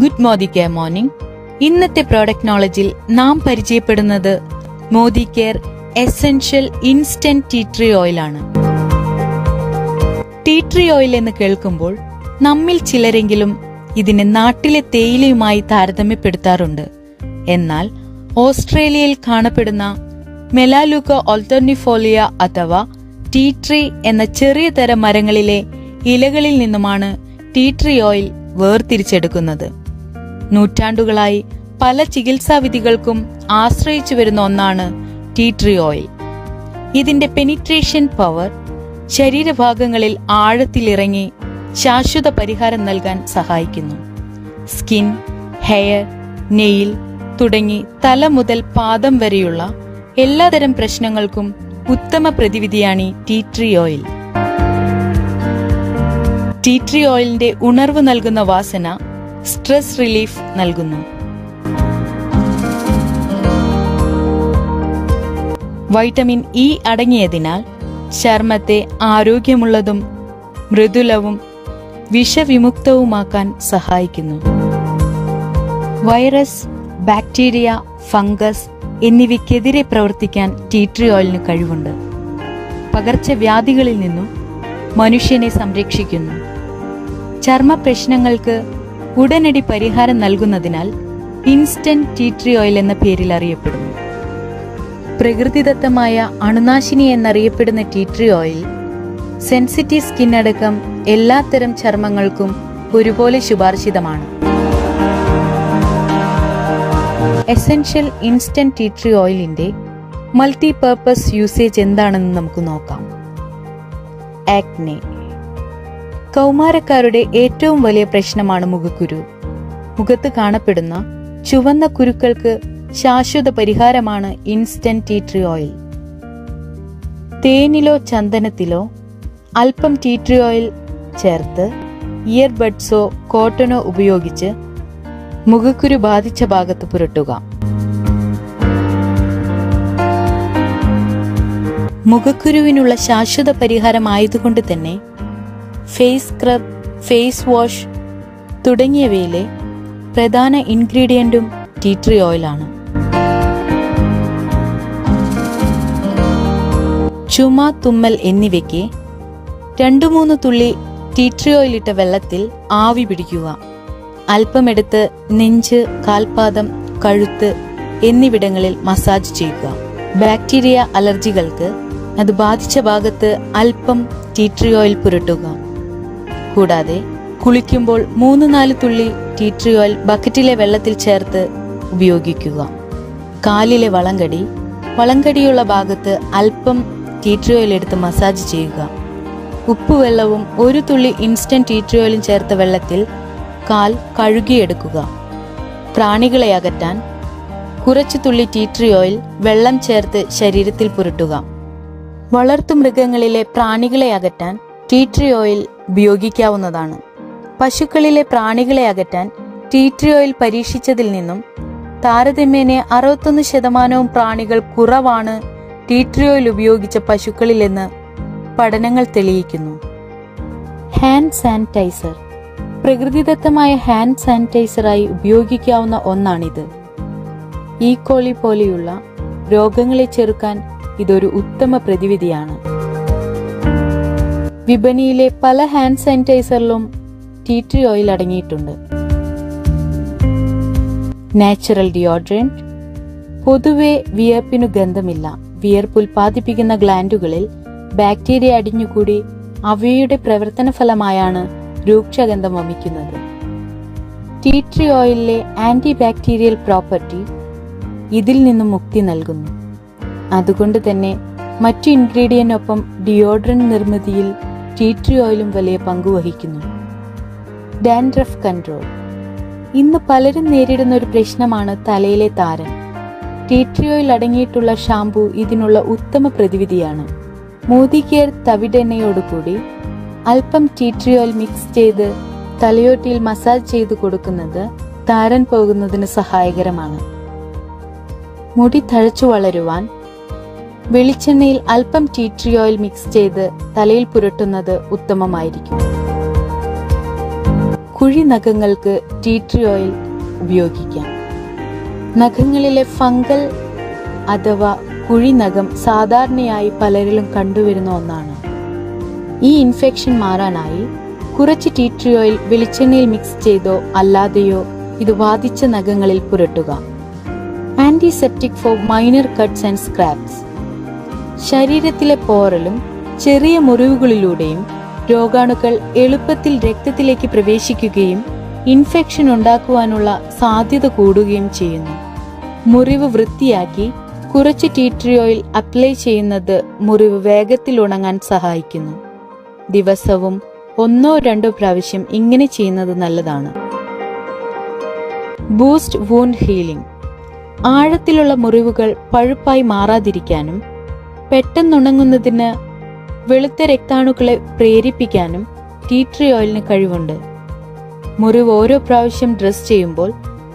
Good Modicare morning. ഇന്നത്തെ product നോളജിൽ നാം പരിചയപ്പെടുന്നത് Modicare essential instant tea tree oil ആണ്. ടീ ട്രീ ഓയിൽ എന്ന് കേൾക്കുമ്പോൾ നമ്മിൽ ചിലരെങ്കിലും ഇതിനെ നാട്ടിലെ തേയിലയുമായി താരതമ്യപ്പെടുത്താറുണ്ട്. എന്നാൽ ഓസ്ട്രേലിയയിൽ കാണപ്പെടുന്ന മെലാലുക ഓൾട്ടർനിഫോലിയ അഥവാ ടീ ട്രീ എന്ന ചെറിയ തരം മരങ്ങളിലെ ഇലകളിൽ നിന്നുമാണ് ടീ ട്രീ ഓയിൽ വേർതിരിച്ചെടുക്കുന്നത്. നൂറ്റാണ്ടുകളായി പല ചികിത്സാവിധികൾക്കും ആശ്രയിച്ചു വരുന്ന ഒന്നാണ് ടീ ട്രീ ഓയിൽ. ഇതിന്റെ പെനിട്രേഷൻ പവർ ശരീരഭാഗങ്ങളിൽ ആഴത്തിലിറങ്ങി ശാശ്വത പരിഹാരം നൽകാൻ സഹായിക്കുന്നു. സ്കിൻ, ഹെയർ, നെയിൽ തുടങ്ങി തല മുതൽ പാദം വരെയുള്ള എല്ലാതരം പ്രശ്നങ്ങൾക്കും ഉത്തമ പ്രതിവിധിയാണ് tea tree oil. Tea tree ഓയിലിന്റെ ഉണർവ് നൽകുന്ന വാസന സ്ട്രെസ് റിലീഫ് നൽകുന്നു. വൈറ്റമിൻ ഇ അടങ്ങിയതിനാൽ ചർമ്മത്തെ ആരോഗ്യമുള്ളതും മൃദുലവും വിഷവിമുക്തവുമാക്കാൻ സഹായിക്കുന്നു. വൈറസ്, ബാക്ടീരിയ, ഫംഗസ് എന്നിവയ്ക്കെതിരെ പ്രവർത്തിക്കാൻ ടീ ട്രീ ഓയിലിന് കഴിവുണ്ട്. പകർച്ചവ്യാധികളിൽ നിന്നും മനുഷ്യനെ സംരക്ഷിക്കുന്നു. ചർമ്മ പ്രശ്നങ്ങൾക്ക് ഉടനടി പരിഹാരം നൽകുന്നതിനാൽ ഇൻസ്റ്റന്റ് ടീ ട്രീ ഓയിൽ എന്ന പേരിൽ അറിയപ്പെടുന്നു. പ്രകൃതിദത്തമായ അണുനാശിനി എന്നറിയപ്പെടുന്ന tea tree oil sensitive skin അടക്കം എല്ലാത്തരം ചർമ്മങ്ങൾക്കും ഒരുപോലെ ശുപാർശിതമാണ്. എസൻഷ്യൽ ഇൻസ്റ്റന്റ് ടീ ട്രീ ഓയിലിന്റെ മൾട്ടി പർപ്പസ് യൂസേജ് എന്താണെന്ന് നമുക്ക് നോക്കാം. ആക്നെ. കൗമാരക്കാരുടെ ഏറ്റവും വലിയ പ്രശ്നമാണ് മുഖക്കുരു. മുഖത്ത് കാണപ്പെടുന്ന ചുവന്ന കുരുക്കൾക്ക് ശാശ്വത പരിഹാരമാണ് ഇൻസ്റ്റന്റ് ടീ ട്രീ ഓയിൽ. തേനിലോ ചന്ദനത്തിലോ അല്പം ടീ ട്രീ ഓയിൽ ചേർത്ത് ഇയർബഡ്സോ കോട്ടനോ ഉപയോഗിച്ച് മുഖക്കുരു ബാധിച്ച ഭാഗത്ത് പുരട്ടുക. മുഖക്കുരുവിനുള്ള ശാശ്വത പരിഹാരമായതുകൊണ്ട് തന്നെ ഫേസ് സ്ക്രബ്, ഫേസ് വാഷ് തുടങ്ങിയവയിലെ പ്രധാന ഇൻഗ്രീഡിയന്റും ടീ ട്രീ ഓയിലാണ്. ചുമ, തുമ്മൽ എന്നിവയ്ക്ക് 2-3 തുള്ളി ടീ ട്രീ ഓയിൽ ഇട്ട വെള്ളത്തിൽ ആവി പിടിക്കുക. അല്പമെടുത്ത് നെഞ്ച്, കാൽപാദം, കഴുത്ത് എന്നിവിടങ്ങളിൽ മസാജ് ചെയ്യുക. ബാക്ടീരിയ അലർജികൾക്ക് അത് ബാധിച്ച ഭാഗത്ത് അല്പം ടീ ട്രീ ഓയിൽ പുരട്ടുക. കൂടാതെ കുളിക്കുമ്പോൾ 3-4 തുള്ളി ടീ ട്രീ ഓയിൽ ബക്കറ്റിലെ വെള്ളത്തിൽ ചേർത്ത് ഉപയോഗിക്കുക. കാലിലെ വളങ്കടിയുള്ള ഭാഗത്ത് അല്പം ടീ ട്രീ ഓയിൽ എടുത്ത് മസാജ് ചെയ്യുക. ഉപ്പുവെള്ളവും 1 തുള്ളി ഇൻസ്റ്റന്റ് ടീ ട്രീ ഓയിലും ചേർത്ത വെള്ളത്തിൽ കാൽ കഴുകിയെടുക്കുക. പ്രാണികളെ അകറ്റാൻ കുറച്ചു തുള്ളി ടീ ട്രീ ഓയിൽ വെള്ളം ചേർത്ത് ശരീരത്തിൽ പുരട്ടുക. വളർത്തുമൃഗങ്ങളിലെ പ്രാണികളെ അകറ്റാൻ ടീ ട്രീ ഓയിൽ ഉപയോഗിക്കാവുന്നതാണ്. പശുക്കളിലെ പ്രാണികളെ അകറ്റാൻ ടീ ട്രീ ഓയിൽ പരീക്ഷിച്ചതിൽ നിന്നും താരതമ്യേന 61% പ്രാണികൾ കുറവാണ് ടീ ട്രീ ഓയിൽ ഉപയോഗിച്ച പശുക്കളിലെന്ന് പഠനങ്ങൾ തെളിയിക്കുന്നു. Hand sanitiser. പ്രകൃതിദത്തമായ ഹാൻഡ് സാനിറ്റൈസറായി ഉപയോഗിക്കാവുന്ന ഒന്നാണിത്. ഈ കോളി പോലെയുള്ള രോഗങ്ങളെ ചെറുക്കാൻ ഇതൊരു ഉത്തമ പ്രതിവിധിയാണ്. വിപണിയിലെ പല ഹാൻഡ് സാനിറ്റൈസറിലും ടീ ട്രീ ഓയിൽ അടങ്ങിയിട്ടുണ്ട്. Natural deodorant. പൊതുവെ വിയർപ്പിനു ഗന്ധമില്ല. വിയർപ്പ് ഉൽപ്പാദിപ്പിക്കുന്ന ഗ്ലാൻഡുകളിൽ ബാക്ടീരിയ അടിഞ്ഞുകൂടി അവയുടെ പ്രവർത്തന ഫലമായാണ് രൂക്ഷഗന്ധം വമിക്കുന്നത്. ടീ ട്രീ ഓയിലിലെ ആന്റി ബാക്ടീരിയൽ പ്രോപ്പർട്ടി ഇതിൽ നിന്നും മുക്തി നൽകുന്നു. അതുകൊണ്ട് തന്നെ മറ്റു ഇൻഗ്രീഡിയന്റിനൊപ്പം ഡിയോഡ്രന്റ് നിർമ്മിതിയിൽ ടീ ട്രീ ഓയിലും വലിയ പങ്കുവഹിക്കുന്നു. Dandruff control. ഇന്ന് പലരും നേരിടുന്ന ഒരു പ്രശ്നമാണ് തലയിലെ താരൻ. ടീ ട്രീ ഓയിൽ അടങ്ങിയിട്ടുള്ള ഷാംപൂ ഇതിനുള്ള ഉത്തമ പ്രതിവിധിയാണ്. മോദി കെയർ തവിടെണ്ണയോടുകൂടി അല്പം ടീ ട്രീ ഓയിൽ മിക്സ് ചെയ്ത് തലയോട്ടിയിൽ മസാജ് ചെയ്ത് കൊടുക്കുന്നത് താരൻ പോകുന്നതിന് സഹായകരമാണ്. മുടി തഴച്ചു വളരുവാൻ വെളിച്ചെണ്ണയിൽ അല്പം ടീ ട്രീ ഓയിൽ മിക്സ് ചെയ്ത് തലയിൽ പുരട്ടുന്നത് ഉത്തമമായിരിക്കും. കുഴി നഖങ്ങൾക്ക് ടീ ട്രീ ഓയിൽ ഉപയോഗിക്കാം. നഖങ്ങളിലെ ഫംഗൽ അഥവാ കുഴിനഖം സാധാരണയായി പലരിലും കണ്ടുവരുന്ന ഒന്നാണ്. ഈ ഇൻഫെക്ഷൻ മാറാനായി കുറച്ച് ടീ ട്രീ ഓയിൽ വെളിച്ചെണ്ണയിൽ മിക്സ് ചെയ്തോ അല്ലാതെയോ ഇത് ബാധിച്ച നഖങ്ങളിൽ പുരട്ടുക. Antiseptic for minor cuts and scraps. ശരീരത്തിലെ പോറലും ചെറിയ മുറിവുകളിലൂടെയും രോഗാണുക്കൾ എളുപ്പത്തിൽ രക്തത്തിലേക്ക് പ്രവേശിക്കുകയും ഇൻഫെക്ഷൻ ഉണ്ടാക്കുവാനുള്ള സാധ്യത കൂടുകയും ചെയ്യുന്നു. മുറിവ് വൃത്തിയാക്കി കുറച്ച് ടീ ട്രീ ഓയിൽ അപ്ലൈ ചെയ്യുന്നത് മുറിവ് വേഗത്തിൽ ഉണങ്ങാൻ സഹായിക്കുന്നു. ദിവസവും 1-2 പ്രാവശ്യം ഇങ്ങനെ ചെയ്യുന്നത് നല്ലതാണ്. Boost wound healing. ആഴത്തിലുള്ള മുറിവുകൾ പഴുപ്പായി മാറാതിരിക്കാനും പെട്ടെന്നുണങ്ങുന്നതിന് വെളുത്ത രക്താണുക്കളെ പ്രേരിപ്പിക്കാനും ടീ ട്രീ ഓയിലിന് കഴിവുണ്ട്. മുറിവ് ഓരോ പ്രാവശ്യം ഡ്രസ് ചെയ്യുമ്പോൾ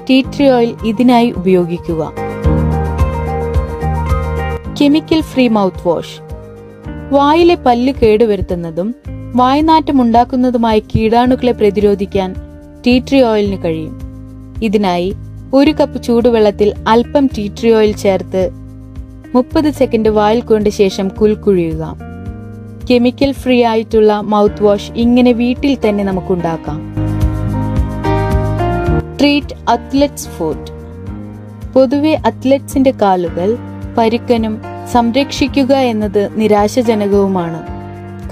ടീ ട്രീ ഓയിൽ ഇതിനായി ഉപയോഗിക്കുക. Chemical free mouth wash. വായിലെ പല്ല് കേടുവരുത്തുന്നതും വായ്നാറ്റം ഉണ്ടാക്കുന്നതുമായ കീടാണുക്കളെ പ്രതിരോധിക്കാൻ ടീ ട്രീ ഓയിലിന് കഴിയും. ഇതിനായി 1 കപ്പ് ചൂടുവെള്ളത്തിൽ അല്പം ടീ ട്രീ ഓയിൽ ചേർത്ത് 30 സെക്കൻഡ് വായിൽ കൊണ്ട ശേഷം കുൽക്കുഴിയുക. കെമിക്കൽ ഫ്രീ ആയിട്ടുള്ള മൗത്ത് വാഷ് ഇങ്ങനെ വീട്ടിൽ തന്നെ നമുക്കുണ്ടാക്കാം. Treat athletes foot. പൊതുവെ അത്ലറ്റ്സിന്റെ കാലുകൾ പരുക്കനും സംരക്ഷിക്കുക എന്നത് നിരാശാജനകവുമാണ്.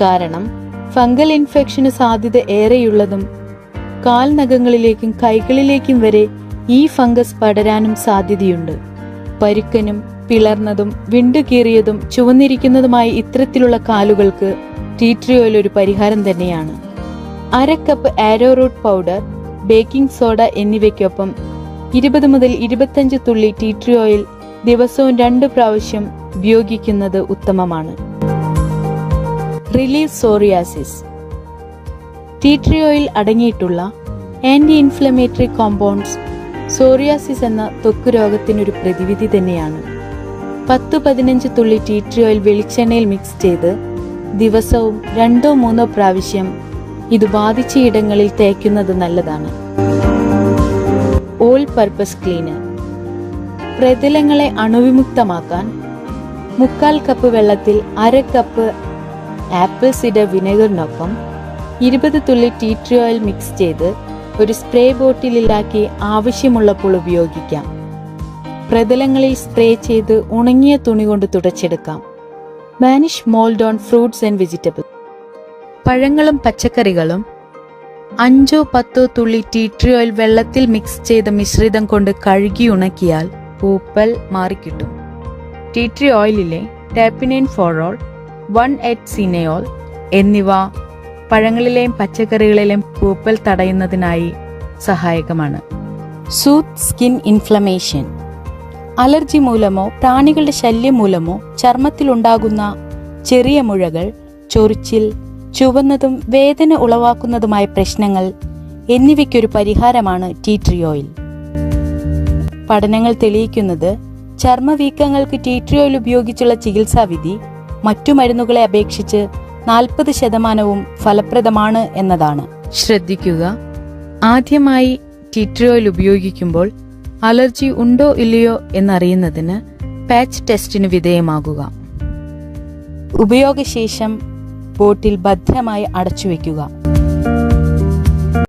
കാരണം ഫംഗൽ ഇൻഫെക്ഷന് സാധ്യത ഏറെയുള്ളതും കാൽനഖങ്ങളിലേക്കും കൈകളിലേക്കും വരെ ഈ ഫംഗസ് പടരാനും സാധ്യതയുണ്ട്. പരുക്കനും പിളർന്നതും വിണ്ടുകീറിയതും ചുവന്നിരിക്കുന്നതുമായ ഇത്തരത്തിലുള്ള കാലുകൾക്ക് ടീ ട്രീ ഓയിൽ ഒരു പരിഹാരം തന്നെയാണ്. 1/2 cup arrowroot powder, baking soda എന്നിവയ്ക്കൊപ്പം 20 മുതൽ 25 തുള്ളി ടീ ട്രീ ഓയിൽ ദിവസവും 2 പ്രാവശ്യം ഉപയോഗിക്കുന്നത് ഉത്തമമാണ്. Relieve psoriasis. Tea tree oil അടങ്ങിയിട്ടുള്ള ആന്റി ഇൻഫ്ലമേറ്ററി കോമ്പൗണ്ട്സ് സോറിയാസിസ് എന്ന ത്വക്ക് രോഗത്തിനൊരു പ്രതിവിധി തന്നെയാണ്. 10-15 തുള്ളി ടീ ട്രീ ഓയിൽ വെളിച്ചെണ്ണയിൽ മിക്സ് ചെയ്ത് ദിവസവും 2-3 പ്രാവശ്യം ഇത് ബാധിച്ച ഇടങ്ങളിൽ തേക്കുന്നത് നല്ലതാണ്. All purpose cleaner. പ്രതലങ്ങളെ അണുവിമുക്തമാക്കാൻ 3/4 കപ്പ് വെള്ളത്തിൽ 1/2 കപ്പ് ആപ്പിൾ സിഡർ വിനെഗറിനൊപ്പം 20 തുള്ളി ടീ ട്രീ ഓയിൽ മിക്സ് ചെയ്ത് ഒരു സ്പ്രേ ബോട്ടിലിലാക്കി ആവശ്യമുള്ളപ്പോൾ ഉപയോഗിക്കാം. പ്രതലങ്ങളിൽ സ്പ്രേ ചെയ്ത് ഉണങ്ങിയ തുണി കൊണ്ട് തുടച്ചെടുക്കാം. Vanish mould on fruits and vegetables. പഴങ്ങളും പച്ചക്കറികളും 5-10 തുള്ളി ടീ ട്രീ ഓയിൽ വെള്ളത്തിൽ മിക്സ് ചെയ്ത മിശ്രിതം കൊണ്ട് കഴുകി ഉണക്കിയാൽ പൂപ്പൽ മാറിക്കിട്ടും. ടീ ട്രീ ഓയിലിലെ ടാപ്പിനൈൻ ഫോറോൾ, 1-8-സിനയോൾ എന്നിവ പഴങ്ങളിലെയും പച്ചക്കറികളിലെയും പൂപ്പൽ തടയുന്നതിനായി സഹായകമാണ്. Soothe skin inflammation. അലർജി മൂലമോ പ്രാണികളുടെ ശല്യം മൂലമോ ചർമ്മത്തിലുണ്ടാകുന്ന ചെറിയ മുഴകൾ, ചൊറിച്ചിൽ, ചുവന്നതും വേദന ഉളവാക്കുന്നതുമായ പ്രശ്നങ്ങൾ എന്നിവയ്ക്കൊരു പരിഹാരമാണ് ടീ ട്രീ ഓയിൽ. പഠനങ്ങൾ തെളിയിക്കുന്നത് ചർമ്മവീക്കങ്ങൾക്ക് ടീ ട്രീ ഓയിൽ ഉപയോഗിച്ചുള്ള ചികിത്സാവിധി മറ്റു മരുന്നുകളെ അപേക്ഷിച്ച് 40% ഫലപ്രദമാണ് എന്നതാണ്. ശ്രദ്ധിക്കുക, ആദ്യമായി ടീ ട്രീ ഓയിൽ ഉപയോഗിക്കുമ്പോൾ അലർജി ഉണ്ടോ ഇല്ലയോ എന്നറിയുന്നതിന് പാച്ച് ടെസ്റ്റിന് വിധേയമാകുക. ഉപയോഗശേഷം ബോട്ടിൽ ഭദ്രമായി അടച്ചുവെക്കുക.